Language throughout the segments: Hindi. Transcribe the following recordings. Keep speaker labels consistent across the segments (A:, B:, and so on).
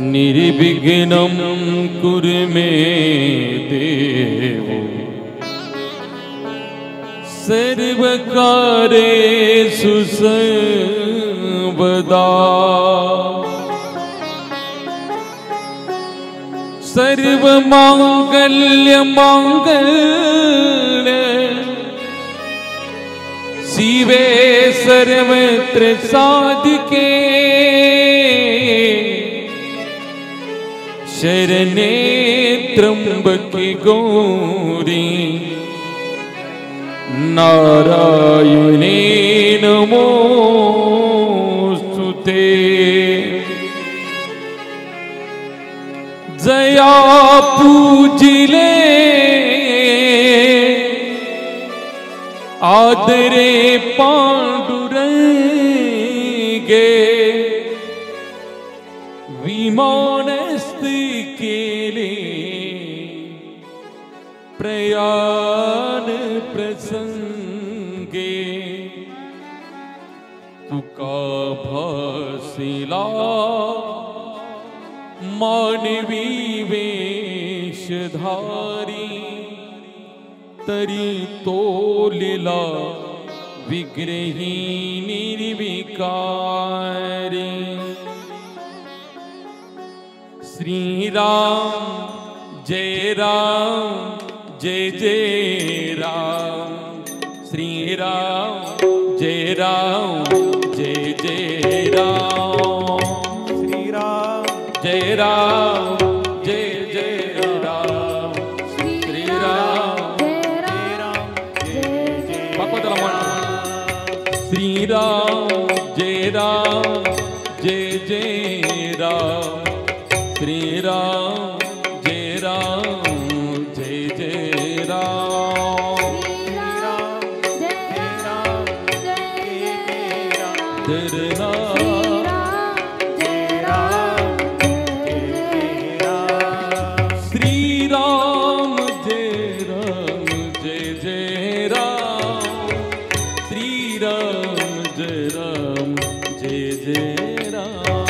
A: निर्विघ्नं कुरु मे देव सर्वकारेषु सर्वदा सर्वमांगल्यमांगल्य शिवे सर्वत्र साधिके शरणे त्र्यंबके गौरी नारायणे नमोस्तुते। जया पूजिले आदरे पांडुरंगे विमानस्थ केले प्रयाण प्रसंगे तुका भासिला मानवी वेशधारी तरी तोलिला विग्रही निर्विकारी। श्री राम जय जय राम श्री राम जय जय राम श्री राम जय जय राम श्री राम जय जय श्री राम जय जय राम श्री राम जय जय राम श्री राम जय जय राम श्री राम जय जय राम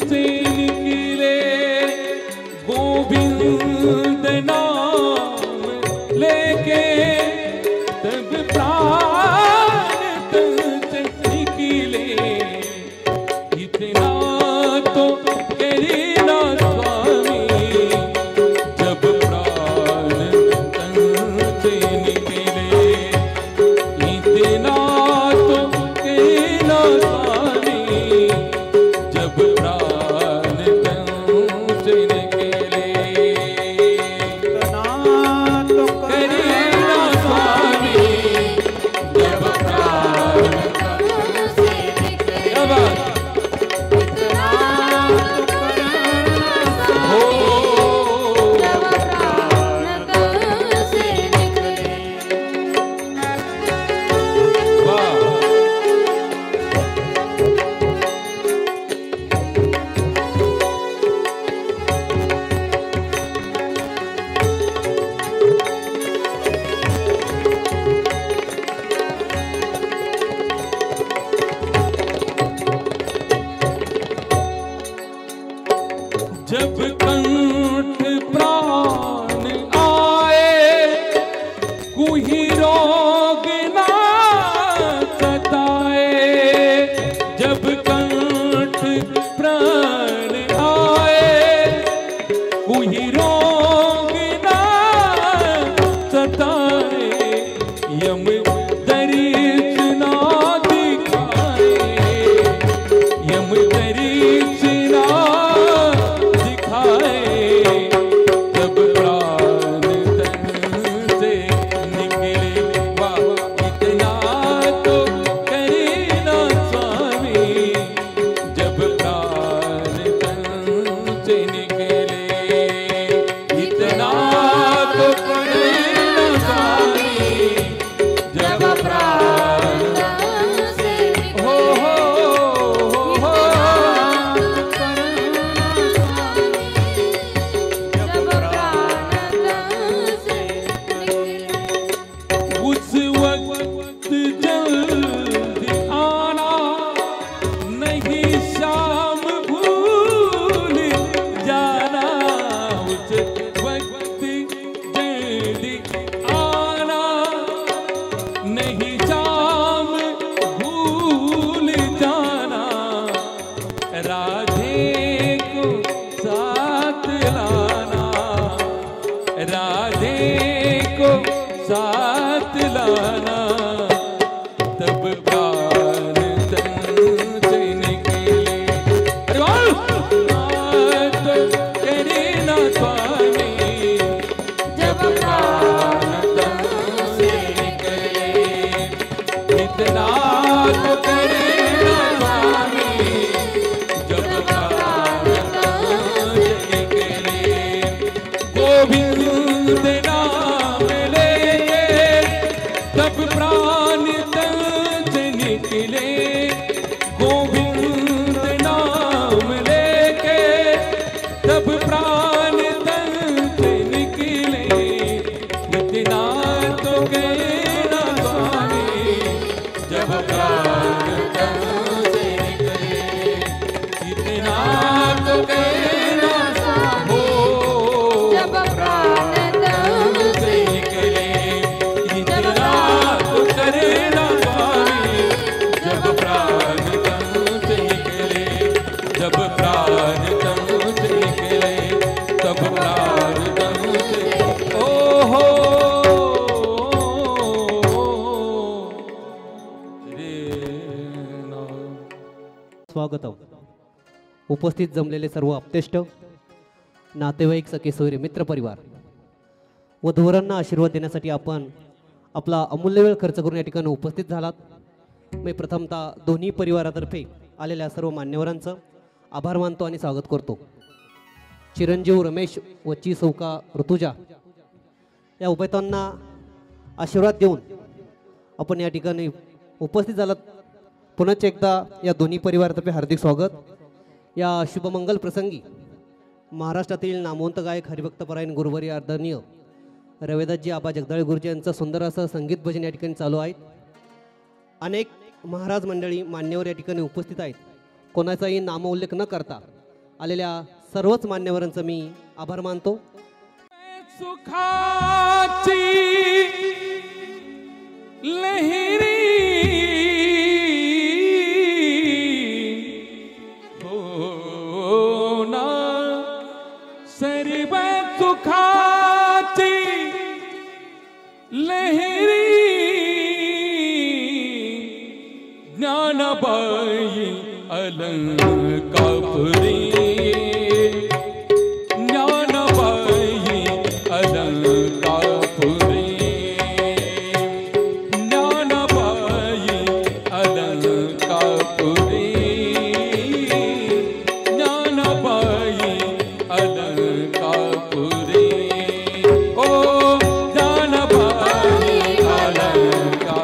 A: से निकले गोविंद नाम लेके तब प्राण तन से निकले इतना तो करीना स्वामी जब प्राण तन से निकले इतना तो करीना स्वामी जब प्राण तन से निकले इतना तो करीना स्वामी जब प्राण तन से निकले हो वाह जब कंठ प्राण आए कोई रोग ना सताए जब कंठ प्राण आए कोई रोग ना सताए यम दरिद्र ना दिखाए यम दरिद्र ना दिखाए जब प्राण तन से निकले वाह इतना तो करीना स्वामी जब प्राण तन से निकले इतना तो करीना स्वामी जब प्राण हो उस वक्त जल्दी आना नहीं शाम भूल जाना उस वक्त जल्दी आना नहीं शाम भूल जाना राधे को साथ लाना राधे को साथ लाना तब प्राण तन से निकले अरे वाह! तो करीना स्वामी जब प्राण तन से निकले इतना तो करीना स्वामी जब प्राण तन से निकले गोविंद नाम लेके तब प्राण तन से निकले गोविंद नाम लेके तब प्राण तन से निकले इतना तो कहना स्वामी जब प्राण तन से निकले इतना तो कहना हो जब प्राण तन से निकले इतना तो करेना स्वामी जब प्राण तन से निकले जब प्राण तन से निकले तब प्राण तन से ओहो रे ना
B: स्वागतम उपस्थित जमलेले सर्व आप्तेष्ट नातेवाईक सखे सोयरे मित्र परिवार वधूवरांना आशीर्वाद देण्यासाठी आपण आपला अमूल्य वेळ खर्च करून या ठिकाणी उपस्थित झालात मी प्रथमतः दोन्ही परिवारातर्फे आलेल्या सर्व मान्यवरांचं आभार मानतो आणि स्वागत करतो चिरंजीव रमेश वच्ची सौका ऋतुजा या उभयतांना आशीर्वाद देऊन आपण या ठिकाणी उपस्थित झालात पुनश्च एकदा या दोन्ही परिवारातर्फे हार्दिक स्वागत या शुभमंगल प्रसंगी महाराष्ट्रातील नामवंत गायक हरिभक्तपरायण गुरुवारी आदरणीय रविदासजी आबा जगदाळे गुरुजी यांचं सुंदर असं संगीत भजन या ठिकाणी चालू आहे अनेक महाराज मंडळी मान्यवर या ठिकाणी उपस्थित आहेत कोणाचाही नामोल्लेख न करता आलेल्या सर्वच मान्यवरांचं मी आभार मानतो.
A: सुखाची लहरी हो ना, सर्व सुखाची लहरी ज्ञानबाई अलंकापुरी, ज्ञानबाई अलंकापुरी, ज्ञानबाई अलंकापुरी, ज्ञानबाई अलंकापुरी. ओ ज्ञानबाई अलंकापुरी,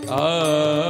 A: हो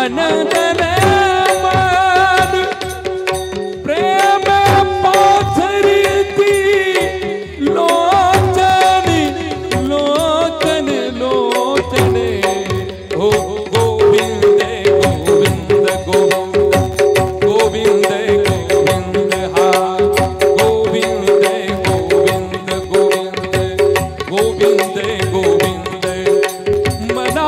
A: आनंद रे मन प्रेम पाथरी थी लोचन लोचन लोचने हो गोविंद गोविंद गोविंद गोविंद गोविंद हा गोविंद गोविंद गोविंद गोविंद गोविंद मना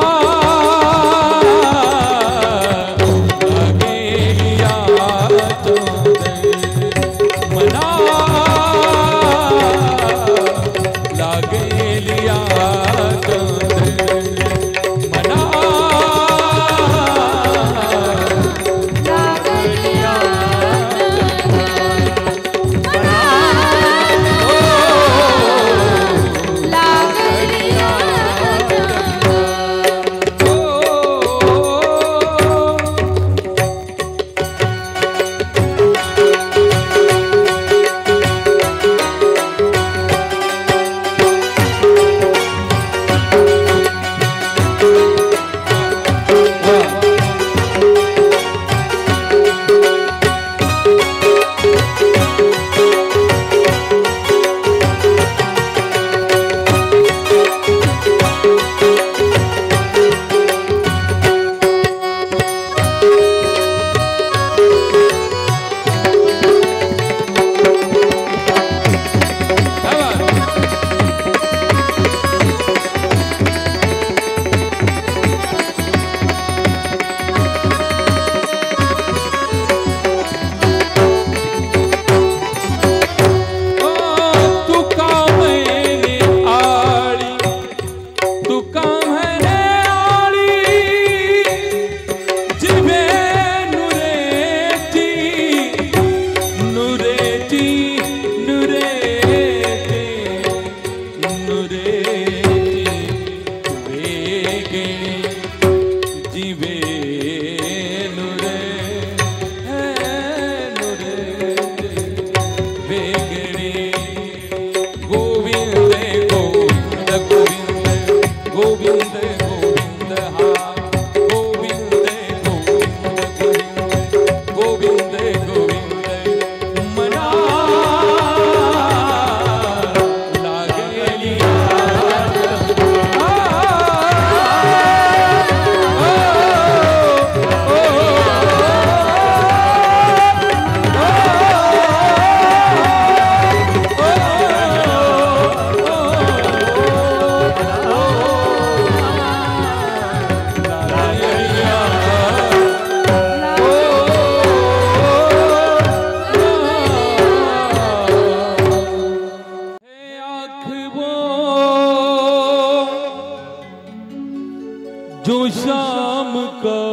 A: जो शाम का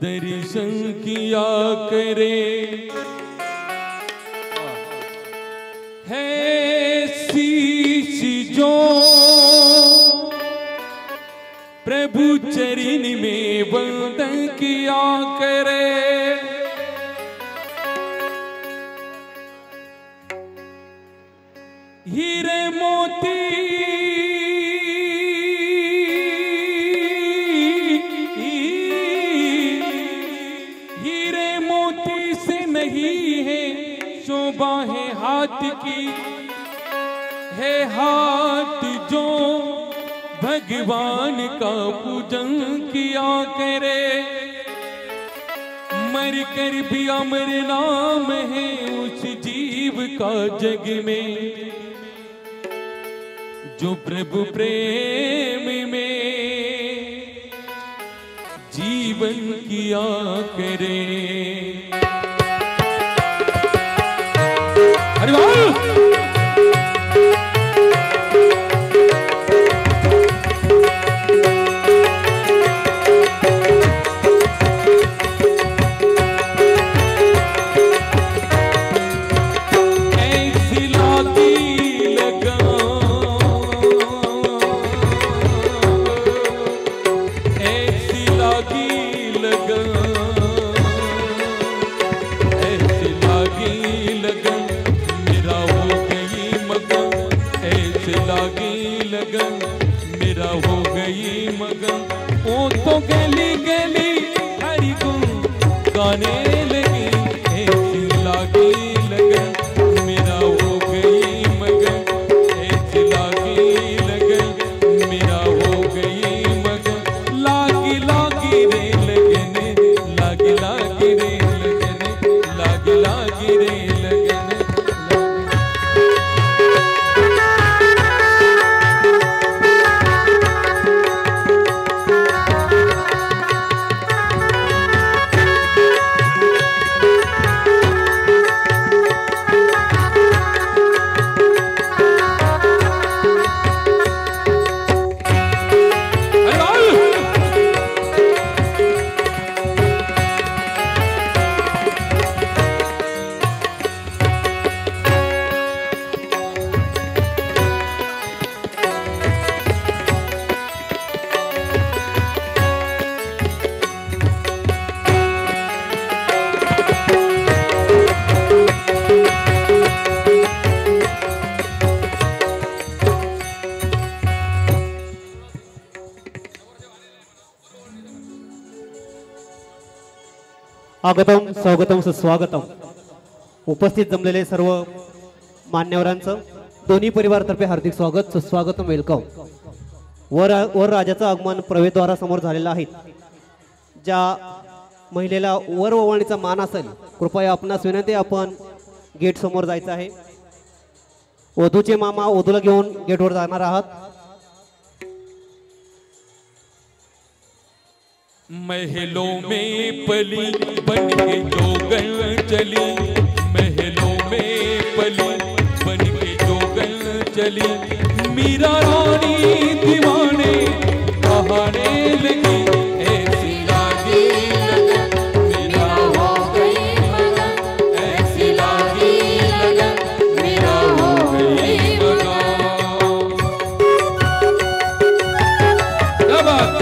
A: दर्शन किया करे है शीश जो प्रभु चरण में वंदन किया करे। हीरे मोती हीरे मोती से नहीं है शोभा है हाथ की, है हाथ जो भगवान का पूजन किया करे। मर कर भी अमर नाम है उस जीव का जग में जो प्रभु प्रेम में जीवन किया करे। हरि बोल। मेरा हो गई मगन वो तो गली गली हरि गुण गाने लगी, ऐसी लागी लगन मेरा हो गई मगन, ऐसी लागी लगन मेरा हो गई मगन, लागी लागी रे लगन, लागी लागी रे लगन, लागी लागी रे लगन।
B: स्वागतम स्वागतम सुस्वागतम. उपस्थित जमलेले सर्व मान्यवरांचं दोन्ही परिवारातर्फे हार्दिक स्वागत सुस्वागतम वेलकम. वर राजाचं आगमन प्रवेशद्वारासमोर झालेलं आहे. ज्या महिलेला वर ओवाळणीचा मान असेल कृपया आपणास विनंती, आपण गेट समोर जायचं आहे. वधूचे मामा वधूला घेऊन गेटवर जाणार आहात.
A: महलों में पली बन के जोगन चली, महलों में पली बन के जोगन चली, मीरा रानी दीवाने कहाने लगी, ऐसी लागी लगन मेरा हो गई मगन, ऐसी लागी लगन मेरा हो गई मगन। क्या बात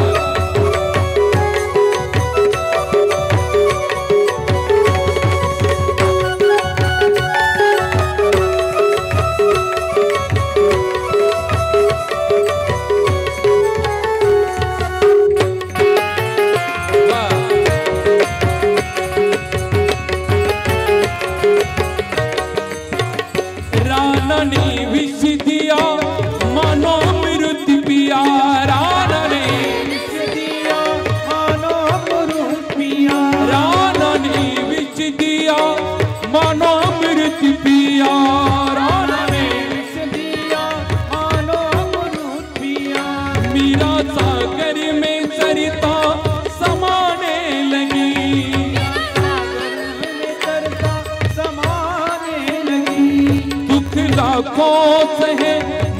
A: सहे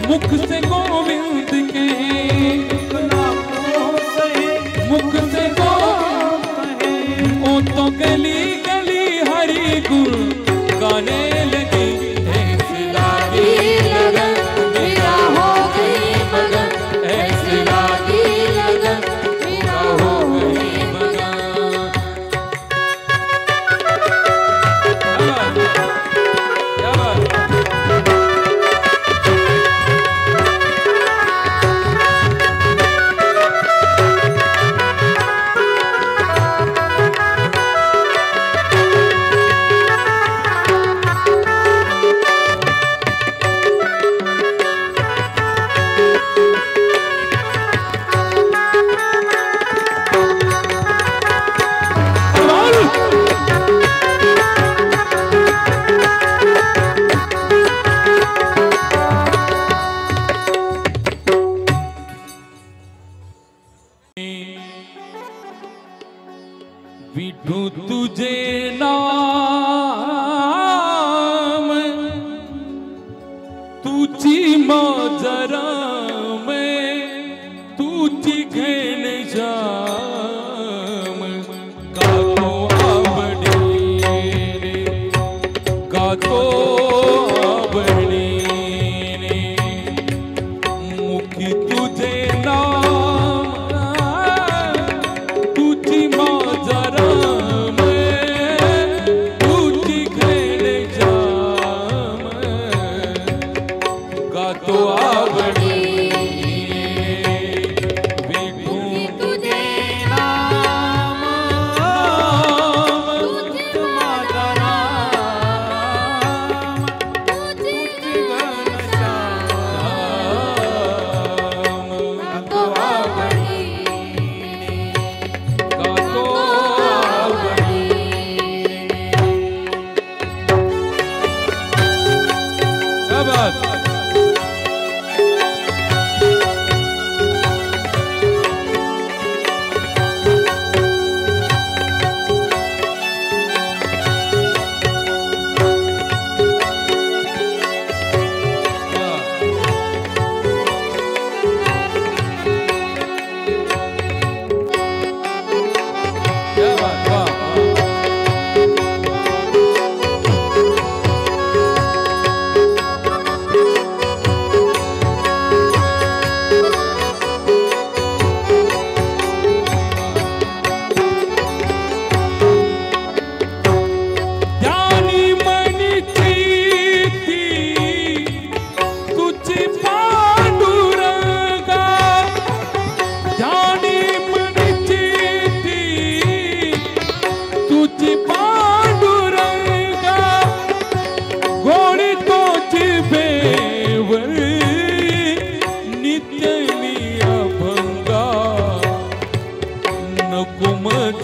A: मुख से गोविंद के, मुख से गोविंद ओ तो गली गली हरि गुण गाने लगी, ऐसी लागी लगन मेरा हो गई मगन, ऐसी लागी लगन मेरा हो गई मगन। क्या बात विठू तुझे नाम तुझी मजरा में तुझी घेण जाम, गातो आवडे रे गातो आवडे रे, मुखी तुझे नाम तुझी मजरा
C: तुझे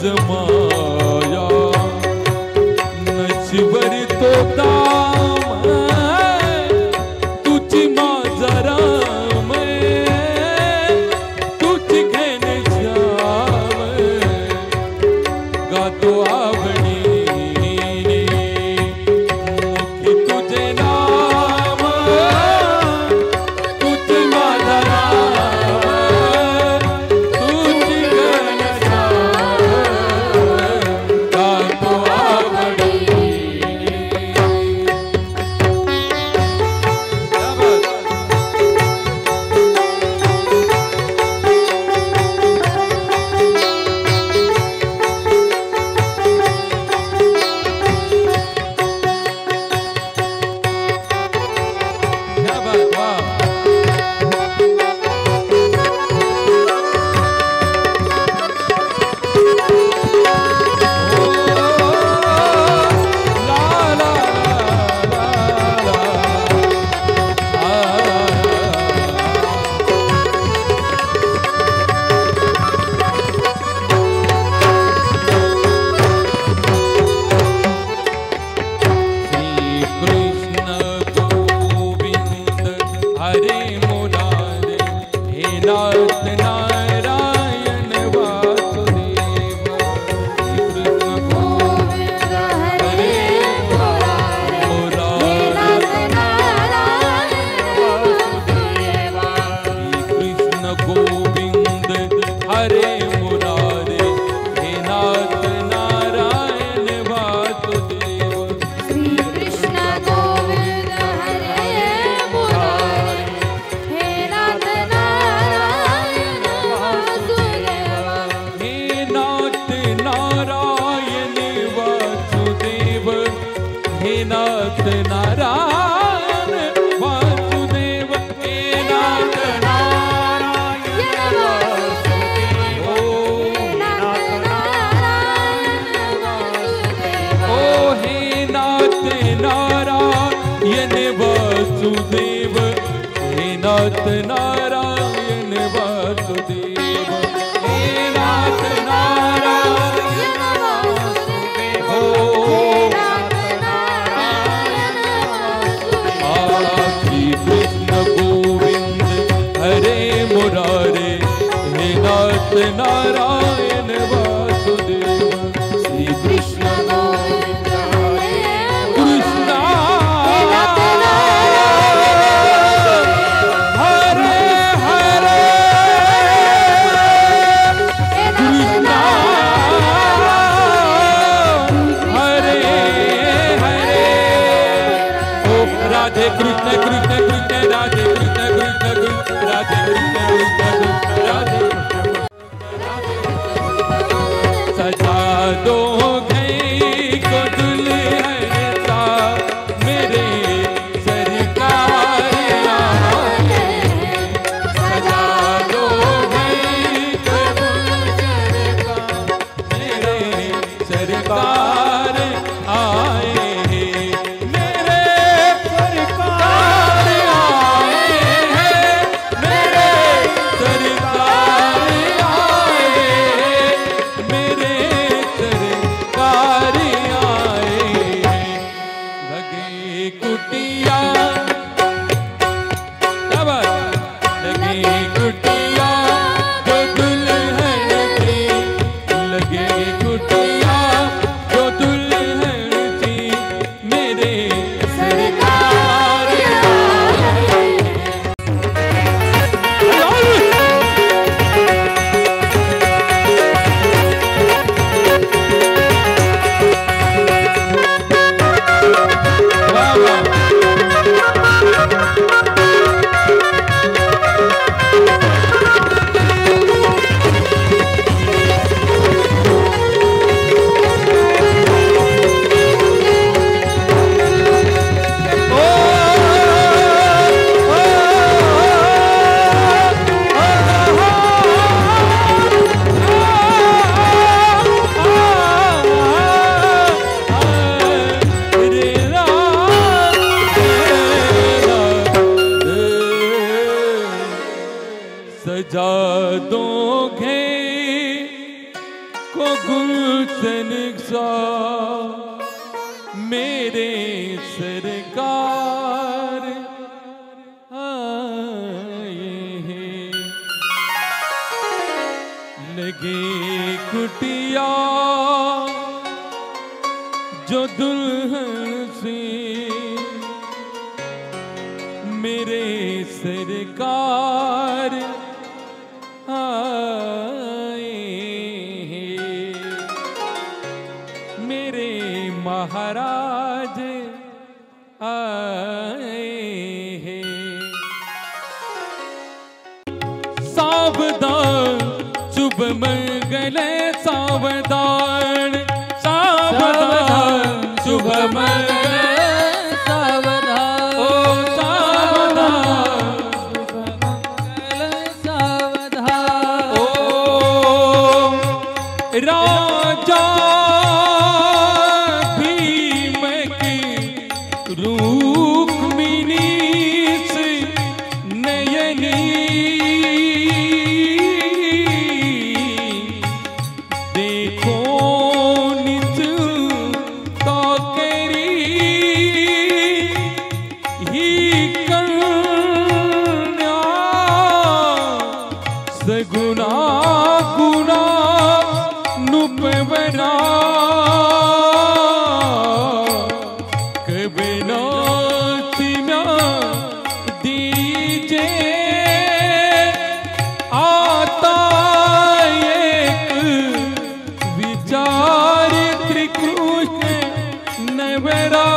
A: आजमाया नशीबवर तो दाम तुझी माझा राम तुझी घेणे श्याम गातो आवडीने मुखी तुझे नाम तुझी माझा राम तुझी घेणे श्याम गातो आवडीने. क्या बात, वाह. वासुदेव हे नाथ नारायण वासुदेव हे नाथ नारायण वासुदेव हे नाथ नारायण वासुदेव. श्री कृष्ण गोविंद हरे मुरारे हे नाथ नारायण वासुदेव. श्री कृष्ण गोविंद कृष्ण राधे कृष्ण कृष्ण कृष्ण राधे कृष्ण कृष्ण कृष्ण राधे कृष्ण कृष्ण राधे. सजा दो गई को दुल्हन सा मेरे सरकार आए. सजा दो गई को दुल्हन सा मेरे सरकार आए. वो गुलशन सा मेरे सरकार आए हैं। लगे कुटिया जो दुल्हन से मेरे सरकार आए हैं। मेरे महाराज आए हैं। सावधान शुभ मंगल सावधान सावधान शुभ मंगल
C: सावधान
A: ओ सावधान
C: सावधान
A: ओ राजा भीम की रुक्मिणी से नयनी देखो निज तो करी ही कन्या सगुना गुना नुपवरा कभी नाचिना दीजे आता एक विचार त्रिकृष्ण नवरा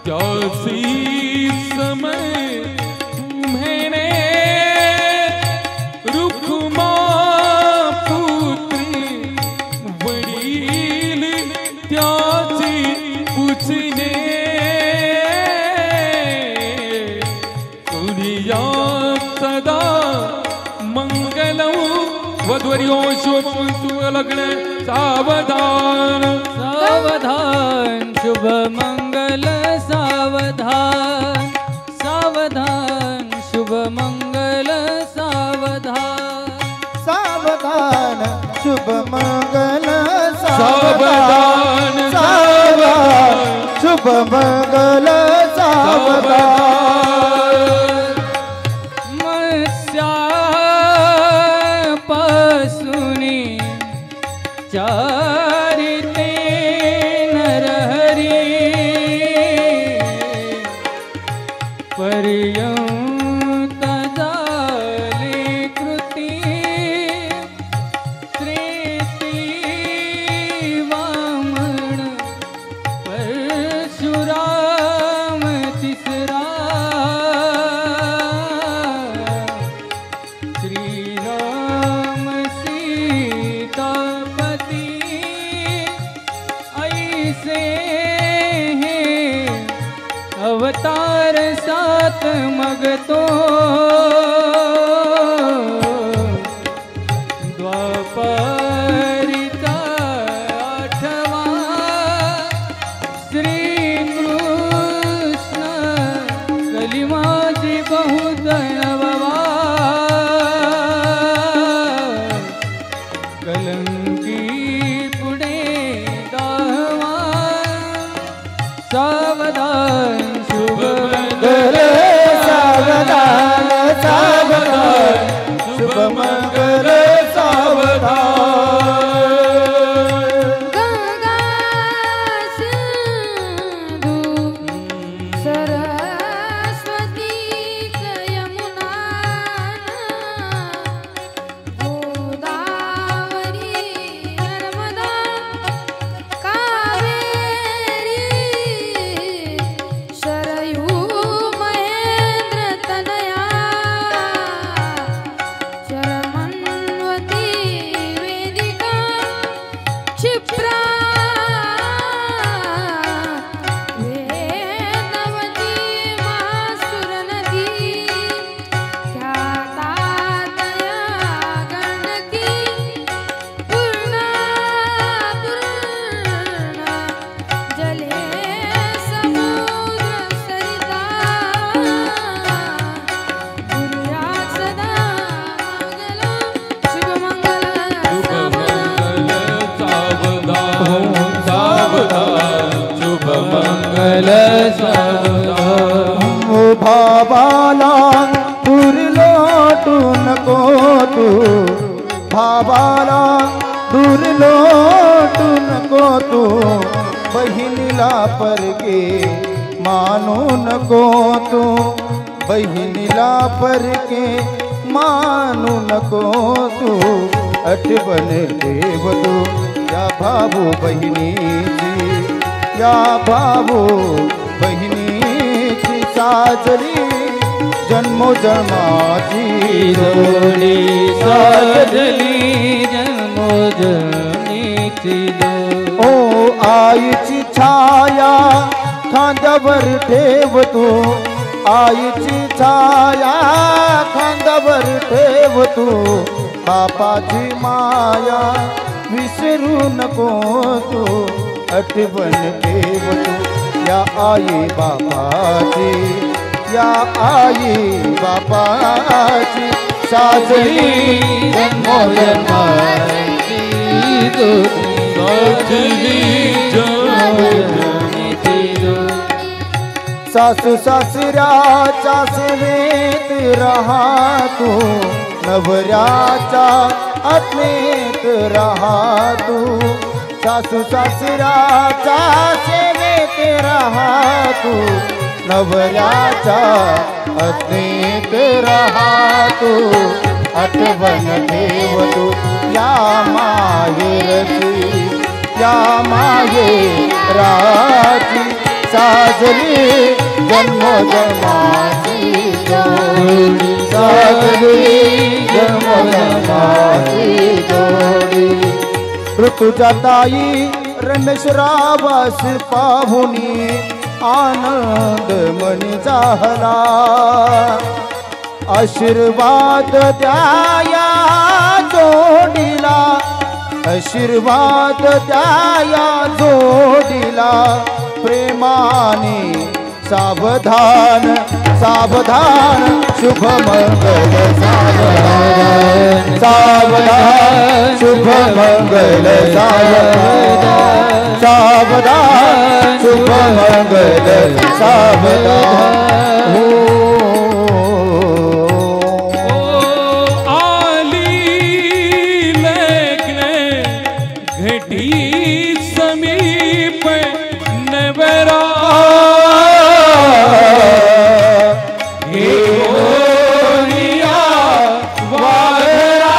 A: त्यासी समय मैंने रुक्मा पुत्री वडील त्याची पूछने कुरिया सदा मंगलम वधुवर्यो शुभ लग्न सावधान
C: सावधान शुभ मंगल सावधान सावधान शुभ मंगल सावधान
D: सावधान शुभ मंगल
A: सावधान
D: सावधान शुभ मंगल सावधान
C: मत्स्यापसुनी चारिते नरहरि पर्यंत जाले कृती त्रेती वामन परशुराम तिसरा श्रीराम सीतापति ऐसे हैं अवतार सात मगतो द्वापरिता आठवां श्री कृष्ण कलिमाजी बहुत नववा कलंकी पुढे दाहवा सावधान शुभ
D: सावधान तू बहिणीला परके मानू नको तू बहिणीला परके मानू नको तू आठवण ठेव तू या भाऊ बहिणीची या भाऊ बहिणीची साजरी जन्मोजन्माची
C: जोडी साजली जन्मोजन्मीची जोडी
D: ओ आईची छाया खांद्यावर ठेव तू आईची छाया खांद्यावर ठेव तू बापाची माया विसरू नको तू आठवण ठेव तू या आई बापाची या आई बापाची साजरी जन्मोजन्माची
A: साजली जन्मोजन्मीची
D: सासू सासऱ्याच्या सेवेत रहा तू नवऱ्याच्या आत्मेत रहा तू सासू सासऱ्याच्या सेवेत रहा तू नवऱ्याच्या आत्मेत रहा तू आठवण ठेव तू या माहेरची या माहेराची साजरी जन्मोजन्माची जोडी साजरी जन्मोजन्माची जोडी ऋतुजा ताई रमेशरावास पाहुनी आनंद मनी झाला आशीर्वाद द्याया जोडीला आशीर्वाद द्याया जोडीला प्रेमाने सावधान सावधान शुभ मंगल सावधान सावधान शुभ मंगल सावधान सावधान शुभ मंगल सावधान हो
A: आली लग्न घटी समीप नवरा घेऊनिया वाघरा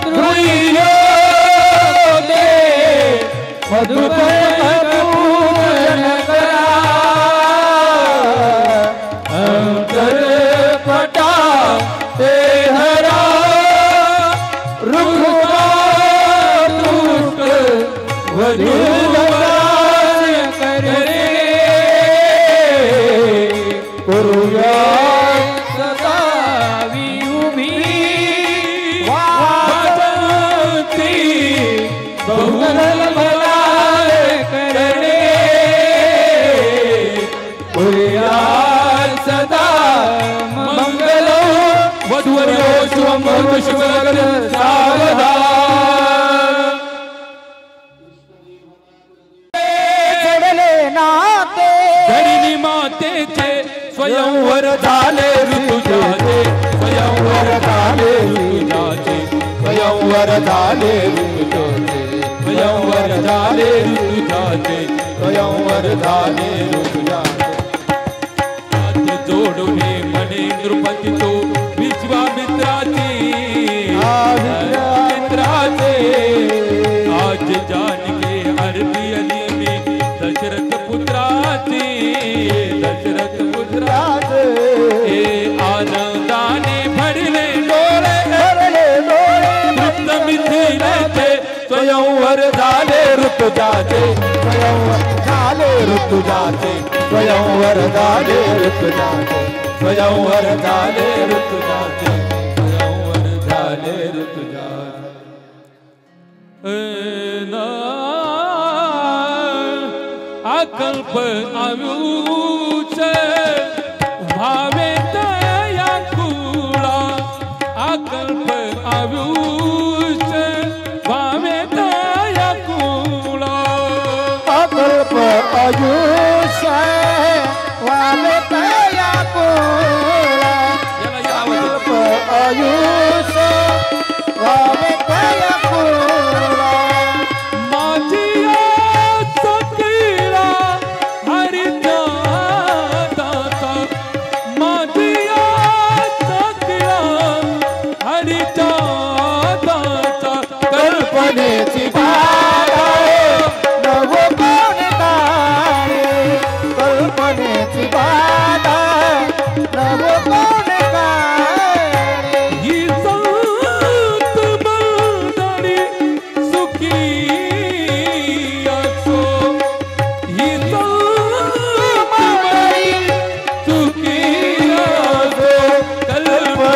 A: धुइयो दे मधुपूजन करा अंतर पटा ते हरा रुखा तुक वधूवास करे करूया
C: सदा उभी
A: वाजती बहुमल भलाय करणे करूया सदा मंगल वधूवर्यो शुभम शुभमंगल सावधान
D: जोडले नाते
A: धरणी मातेचे स्वयंवर झाले ऋतुजाचे स्वयंवर झाले ऋतुजाचे स्वयंवर झाले ऋतुजाचे स्वयंवर झाले ऋतुजाचे स्वयंवर झाले ऋतुजाचे हात जोडून म्हणे नृपती तो विश्वामित्राची मित्राचे आज जानके आरती अली में दशरथ पुत्राची दशरथ पुत्राचे हे आनंदाने भरले डोळे तृप्त मिथिलेचे स्वयंवर झाले ऋतुजाचे स्वयंवर झाले ऋतुजाचे स्वयंवर झाले ऋतुजाचे स्वयंवर झाले ऋतुजाचे स्वयंवर झाले ऋतुजाचे अकल्प आयुष भावे तया कुळा अकल्प आयुष भावे तया कुळा
D: अकल्प आयुष वालतया कोला अकल्प आयुष वालतया कोला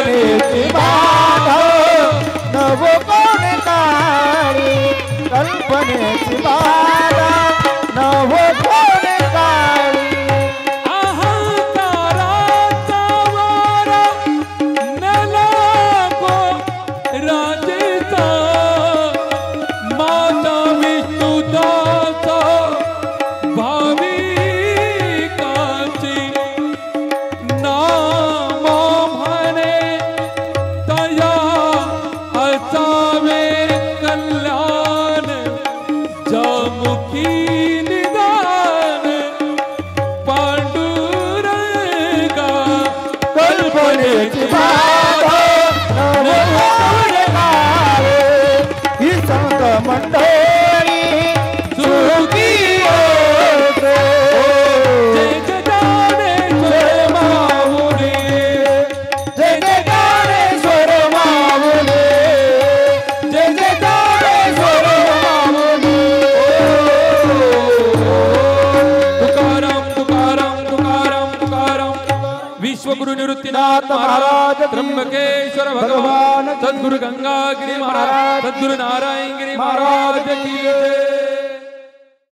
D: कल्पनेची बाधा नव कोण काळी कल्पनेची बाधा नव कोण काळी
A: अहंकाराचा वारा नेला गो राजेचा माता विष्णुदाचा भाविकाची नाम म्हणे तया असावे कल्याण जमुखी निदान पांडुरंगा
D: कल्पनेची बाधा नव कोण काळी ही संत मंडळी सुखी होते
A: जय जय माऊली
D: जय जय ज्ञानेश्वर माऊली जय जय ज्ञानेश्वर माऊली
A: तुकाराम तुकाराम तुकाराम तुकाराम विश्वगुरु निवृत्तीनाथ महाराज त्र्यंबकेश्वर भगवान सद्गुरु गंगागिरी महाराज सद्गुरु नारायण गिरी महाराज की जय।